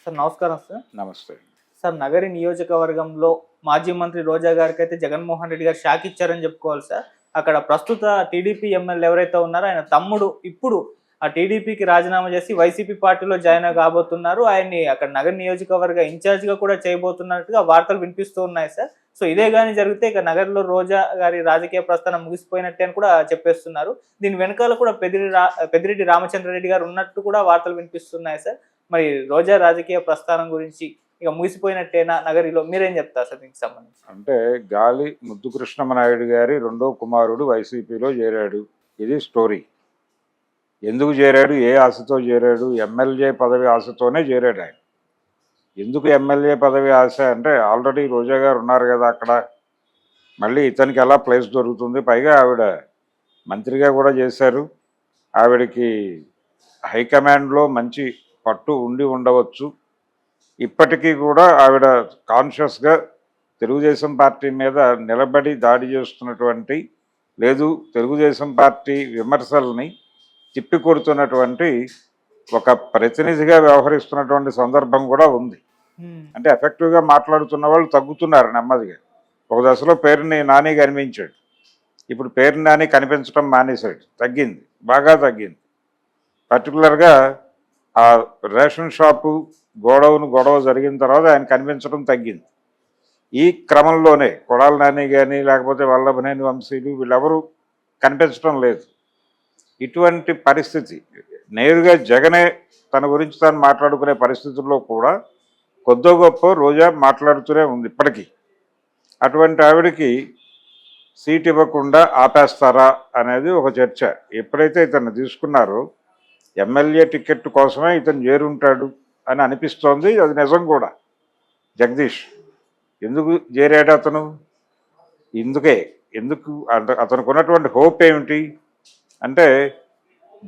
Sir నమస్కారం sir. నమస్తే. Sir Nagari నియోజకవర్గంలో మాజీ మంత్రి రోజా గారికైతే జగన్మోహన్ రెడ్డి గారు షాక్ ఇచ్చారని చెప్పుకోవాలి సార్. అక్కడ ప్రస్తుత టీడీపీ ఎమ్మెల్యే ఎవరైతే ఉన్నారో ఆయన తమ్ముడు ఇప్పుడు ఆ టీడీపీకి రాజీనామా చేసి వైసీపీ పార్టీలో జాయిన్ కాబోతున్నారు. ఆయన్ని అక్కడ నగర నియోజకవర్గ ఇన్ఛార్జ్గా కూడా చేయబోతున్నట్టుగా వార్తలు వినిపిస్తూ ఉన్నాయి సార్. సో ఇదే కానీ జరిగితే ఇక నగర్లో రోజా గారి రాజకీయ ప్రస్థానం ముగిసిపోయినట్టే అని కూడా చెప్పేస్తున్నారు. దీని వెనకాల కూడా పెద్దిరెడ్డి రామచంద్రారెడ్డి గారు ఉన్నట్టు కూడా వార్తలు వినిపిస్తున్నాయి సార్. మరి రోజా రాజకీయ ప్రస్థానం గురించి ఇక ముగిసిపోయినట్టేనా నగరిలో, మీరేం చెప్తారు సార్ దీనికి సంబంధించి? అంటే గాలి ముద్దుకృష్ణమనాయుడు గారి రెండో కుమారుడు వైసీపీలో చేరాడు. ఇది స్టోరీ. ఎందుకు చేరాడు, ఏ ఆశతో చేరాడు? ఎమ్మెల్యే పదవి ఆశతోనే చేరాడు ఆయన. ఎందుకు ఎమ్మెల్యే పదవి ఆశ అంటే ఆల్రెడీ రోజా గారు ఉన్నారు కదా అక్కడ, మళ్ళీ ఇతనికి ఎలా ప్లేస్ దొరుకుతుంది? పైగా ఆవిడ మంత్రిగా కూడా చేశారు. ఆవిడకి హైకమాండ్లో మంచి పట్టు ఉండి ఉండవచ్చు. ఇప్పటికీ కూడా ఆవిడ కాన్షియస్గా తెలుగుదేశం పార్టీ మీద నిలబడి దాడి చేస్తున్నటువంటి, లేదు తెలుగుదేశం పార్టీ విమర్శల్ని తిప్పికొడుతున్నటువంటి ఒక ప్రతినిధిగా వ్యవహరిస్తున్నటువంటి సందర్భం కూడా ఉంది. అంటే ఎఫెక్టివ్గా మాట్లాడుతున్న వాళ్ళు తగ్గుతున్నారు నెమ్మదిగా. ఒక దశలో పేరుని నాని కనిపించాడు, ఇప్పుడు పేరుని నాని కనిపించడం మానేశాడు. తగ్గింది, బాగా తగ్గింది. పర్టికులర్గా ఆ రేషన్ షాపు గొడవ జరిగిన తర్వాత ఆయన కనిపించడం తగ్గింది. ఈ క్రమంలోనే కొడాలి నాని కానీ లేకపోతే వల్లభనేని వంశీలు వీళ్ళెవరూ కనిపించడం లేదు. ఇటువంటి పరిస్థితి నేరుగా జగనే తన గురించి తాను మాట్లాడుకునే పరిస్థితుల్లో కూడా కొద్దో గొప్ప రోజా మాట్లాడుతూనే ఉంది ఇప్పటికీ. అటువంటి ఆవిడకి సీట్ ఇవ్వకుండా ఆపేస్తారా అనేది ఒక చర్చ. ఎప్పుడైతే ఇతన్ని తీసుకున్నారో ఎమ్మెల్యే టికెట్ కోసమే ఇతను చేరుంటాడు అని అనిపిస్తోంది. అది నిజం కూడా. జగదీష్ ఎందుకు చేరాడు అతను? ఎందుకు అతనికి ఉన్నటువంటి హోప్ ఏమిటి అంటే,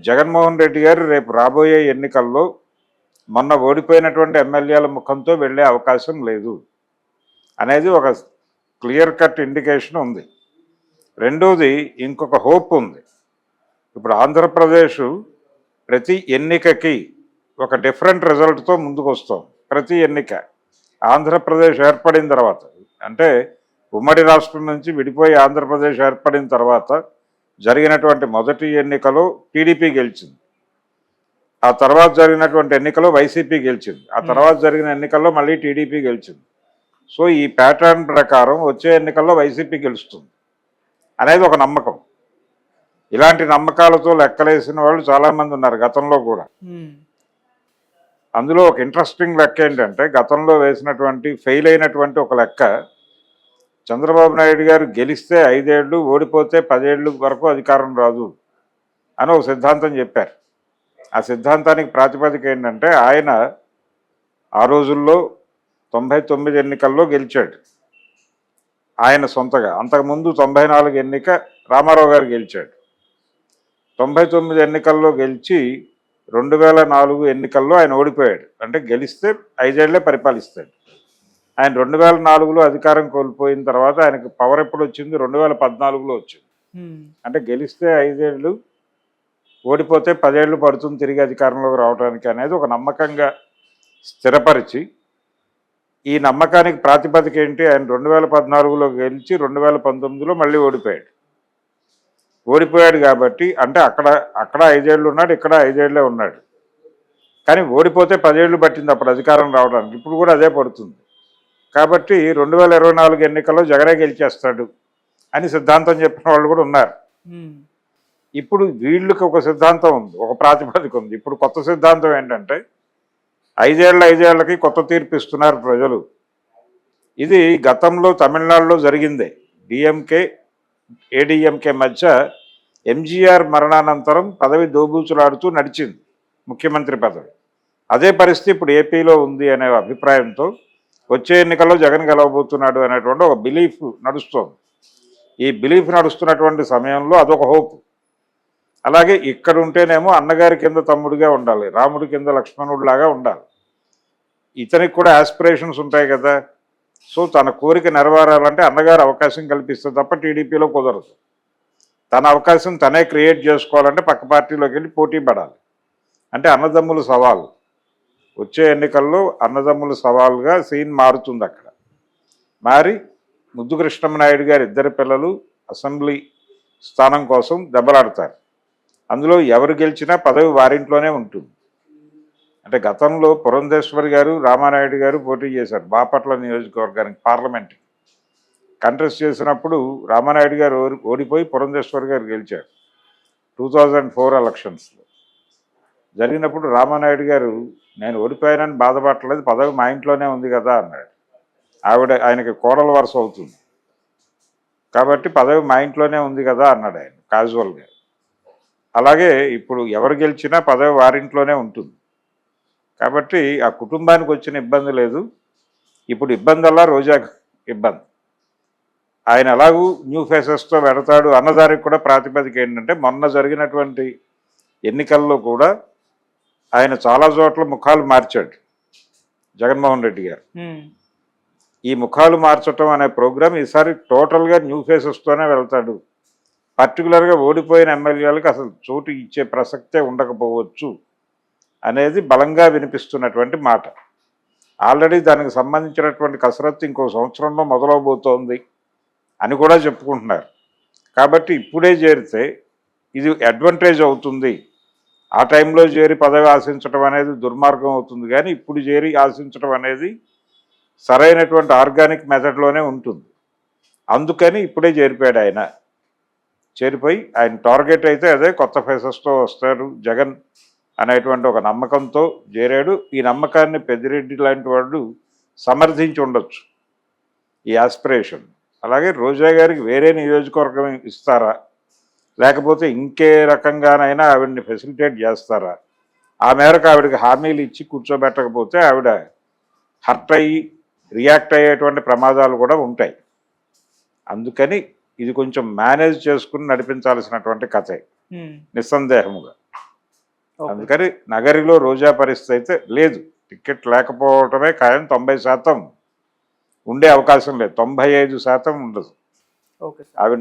జగన్మోహన్ రెడ్డి గారు రేపు రాబోయే ఎన్నికల్లో మొన్న ఓడిపోయినటువంటి ఎమ్మెల్యేల ముఖంతో వెళ్ళే అవకాశం లేదు అనేది ఒక క్లియర్ కట్ ఇండికేషన్ ఉంది. రెండోది ఇంకొక హోప్ ఉంది. ఇప్పుడు ఆంధ్రప్రదేశ్ ప్రతి ఎన్నికకి ఒక డిఫరెంట్ రిజల్ట్తో ముందుకు వస్తాం. ప్రతి ఎన్నిక ఆంధ్రప్రదేశ్ ఏర్పడిన తర్వాత, అంటే ఉమ్మడి రాష్ట్రం నుంచి విడిపోయి ఆంధ్రప్రదేశ్ ఏర్పడిన తర్వాత జరిగినటువంటి మొదటి ఎన్నికలో టీడీపీ గెలిచింది. ఆ తర్వాత జరిగినటువంటి ఎన్నికలో వైసీపీ గెలిచింది. ఆ తర్వాత జరిగిన ఎన్నికల్లో మళ్ళీ టీడీపీ గెలిచింది. సో ఈ ప్యాటర్న్ ప్రకారం వచ్చే ఎన్నికల్లో వైసీపీ గెలుస్తుంది అనేది ఒక నమ్మకం. ఇలాంటి నమ్మకాలతో లెక్కలేసిన వాళ్ళు చాలామంది ఉన్నారు గతంలో కూడా. అందులో ఒక ఇంట్రెస్టింగ్ లెక్క ఏంటంటే, గతంలో వేసినటువంటి ఫెయిల్ అయినటువంటి ఒక లెక్క, చంద్రబాబు నాయుడు గారు గెలిస్తే 5 ఏళ్ళు, ఓడిపోతే 10 ఏళ్ళు వరకు అధికారం రాదు అని ఒక సిద్ధాంతం చెప్పారు. ఆ సిద్ధాంతానికి ప్రాతిపదిక ఏంటంటే, ఆయన ఆ రోజుల్లో 99 ఎన్నికల్లో గెలిచాడు ఆయన సొంతగా. అంతకుముందు 94 ఎన్నిక రామారావు గారు గెలిచాడు. 99 ఎన్నికల్లో గెలిచి 2004 ఎన్నికల్లో ఆయన ఓడిపోయాడు. అంటే గెలిస్తే 5 ఏళ్లే పరిపాలిస్తాడు. ఆయన 2004లో అధికారం కోల్పోయిన తర్వాత ఆయనకు పవర్ ఎప్పుడు వచ్చింది? 2014లో వచ్చింది. అంటే గెలిస్తే 5 ఏళ్ళు, ఓడిపోతే 10 ఏళ్ళు పడుతుంది తిరిగి అధికారంలోకి రావడానికి అనేది ఒక నమ్మకంగా స్థిరపరిచి, ఈ నమ్మకానికి ప్రాతిపదిక ఏంటి? ఆయన 2014లో గెలిచి 2019లో మళ్ళీ ఓడిపోయాడు కాబట్టి, అంటే అక్కడ 5 ఏళ్ళు ఉన్నాడు, ఇక్కడ 5 ఏళ్లే ఉన్నాడు. కానీ ఓడిపోతే 10 ఏళ్ళు పట్టింది అప్పుడు అధికారం రావడానికి. ఇప్పుడు కూడా అదే పడుతుంది. కాబట్టి 2024 ఎన్నికల్లో జగనే గెలిచేస్తాడు అని సిద్ధాంతం చెప్పిన వాళ్ళు కూడా ఉన్నారు. ఇప్పుడు వీళ్ళకి ఒక సిద్ధాంతం ఉంది, ఒక ప్రాతిపదిక ఉంది. ఇప్పుడు కొత్త సిద్ధాంతం ఏంటంటే, 5 ఏళ్ళకి కొత్త తీర్పు ఇస్తున్నారు ప్రజలు. ఇది గతంలో తమిళనాడులో జరిగిందే. డిఎంకే ఏడీఎంకే మధ్య ఎంజీఆర్ మరణానంతరం పదవి దోబూచులాడుతూ నడిచింది ముఖ్యమంత్రి పదవి. అదే పరిస్థితి ఇప్పుడు ఏపీలో ఉంది అనే అభిప్రాయంతో వచ్చే ఎన్నికల్లో జగన్ గెలవబోతున్నాడు అనేటువంటి ఒక బిలీఫ్ నడుస్తోంది. ఈ బిలీఫ్ నడుస్తున్నటువంటి సమయంలో అదొక హోప్. అలాగే ఇక్కడ ఉంటేనేమో అన్నగారి కింద తమ్ముడిగా ఉండాలి, రాముడి కింద లక్ష్మణుడిలాగా ఉండాలి. ఇతనికి కూడా ఆస్పిరేషన్స్ ఉంటాయి కదా. సో తన కోరిక నెరవేరాలంటే అన్నగారు అవకాశం కల్పిస్తే తప్ప టీడీపీలో కుదరదు. తన అవకాశం తనే క్రియేట్ చేసుకోవాలంటే పక్క పార్టీలోకి వెళ్ళి పోటీ పడాలి. అంటే అన్నదమ్ముల సవాలు. వచ్చే ఎన్నికల్లో అన్నదమ్ముల సవాల్గా సీన్ మారుతుంది. అక్కడ మారి ముద్దు కృష్ణమనాయుడు గారి ఇద్దరు పిల్లలు అసెంబ్లీ స్థానం కోసం దెబ్బలాడతారు. అందులో ఎవరు గెలిచినా పదవి వారింట్లోనే ఉంటుంది. అంటే గతంలో పురంధేశ్వరి గారు రామానాయుడు గారు పోటీ చేశారు బాపట్ల నియోజకవర్గానికి పార్లమెంట్కి. కంటెస్ట్ చేసినప్పుడు రామానాయుడు గారు ఓడిపోయి పురంధేశ్వరి గారు గెలిచారు 2004 ఎలక్షన్స్లో. జరిగినప్పుడు రామానాయుడు గారు నేను ఓడిపోయానని బాధపడలేదు, పదవి మా ఇంట్లోనే ఉంది కదా అన్నాడు. ఆయనకి కోడల వరుస అవుతుంది కాబట్టి పదవి మా ఇంట్లోనే ఉంది కదా అన్నాడు ఆయన క్యాజువల్గా. అలాగే ఇప్పుడు ఎవరు గెలిచినా పదవి వారింట్లోనే ఉంటుంది కాబట్టి ఆ కుటుంబానికి వచ్చిన ఇబ్బంది లేదు. ఇప్పుడు ఇబ్బంది అలా రోజాకు ఇబ్బంది. ఆయన ఎలాగూ న్యూ ఫేసెస్తో పెడతాడు అన్నదానికి కూడా ప్రాతిపదిక ఏంటంటే మొన్న జరిగినటువంటి ఎన్నికల్లో కూడా ఆయన చాలా చోట్ల ముఖాలు మార్చాడు జగన్మోహన్ రెడ్డి గారు. ఈ ముఖాలు మార్చటం అనే ప్రోగ్రాం ఈసారి టోటల్గా న్యూ ఫేసెస్తోనే వెళ్తాడు. పర్టికులర్గా ఓడిపోయిన ఎమ్మెల్యేలకు అసలు చోటు ఇచ్చే ప్రసక్తే ఉండకపోవచ్చు అనేది బలంగా వినిపిస్తున్నటువంటి మాట. ఆల్రెడీ దానికి సంబంధించినటువంటి కసరత్తు ఇంకో సంవత్సరంలో మొదలవబోతోంది అని కూడా చెప్పుకుంటున్నారు. కాబట్టి ఇప్పుడే చేరితే ఇది అడ్వాంటేజ్ అవుతుంది. ఆ టైంలో చేరి పదవి ఆశించడం అనేది దుర్మార్గం అవుతుంది. కానీ ఇప్పుడు చేరి ఆశించడం అనేది సరైనటువంటి ఆర్గానిక్ మెథడ్లోనే ఉంటుంది. అందుకని ఇప్పుడే చేరిపోయాడు ఆయన. చేరిపోయి ఆయన టార్గెట్ అయితే అదే కొత్త ఫేసెస్తో వస్తారు జగన్ అనేటువంటి ఒక నమ్మకంతో చేరాడు. ఈ నమ్మకాన్ని పెద్దిరెడ్డి లాంటి వాడు సమర్థించి ఉండొచ్చు ఈ ఆస్పిరేషన్. అలాగే రోజా గారికి వేరే నియోజకవర్గం ఇస్తారా లేకపోతే ఇంకే రకంగానైనా ఆవిడని ఫెసిలిటేట్ చేస్తారా? ఆ మేరకు ఆవిడకి హామీలు ఇచ్చి కూర్చోబెట్టకపోతే ఆవిడ హర్ట్ అయ్యి రియాక్ట్ అయ్యేటువంటి ప్రమాదాలు కూడా ఉంటాయి. అందుకని ఇది కొంచెం మేనేజ్ చేసుకుని నడిపించాల్సినటువంటి కథే నిస్సందేహముగా. అందుకని నగరిలో రోజా పరిస్థితి అయితే లేదు. టికెట్ లేకపోవటమే ఖాయం. 90% ఉండే అవకాశం లేదు, 95% ఉండదు. ఓకే. ఆవిడ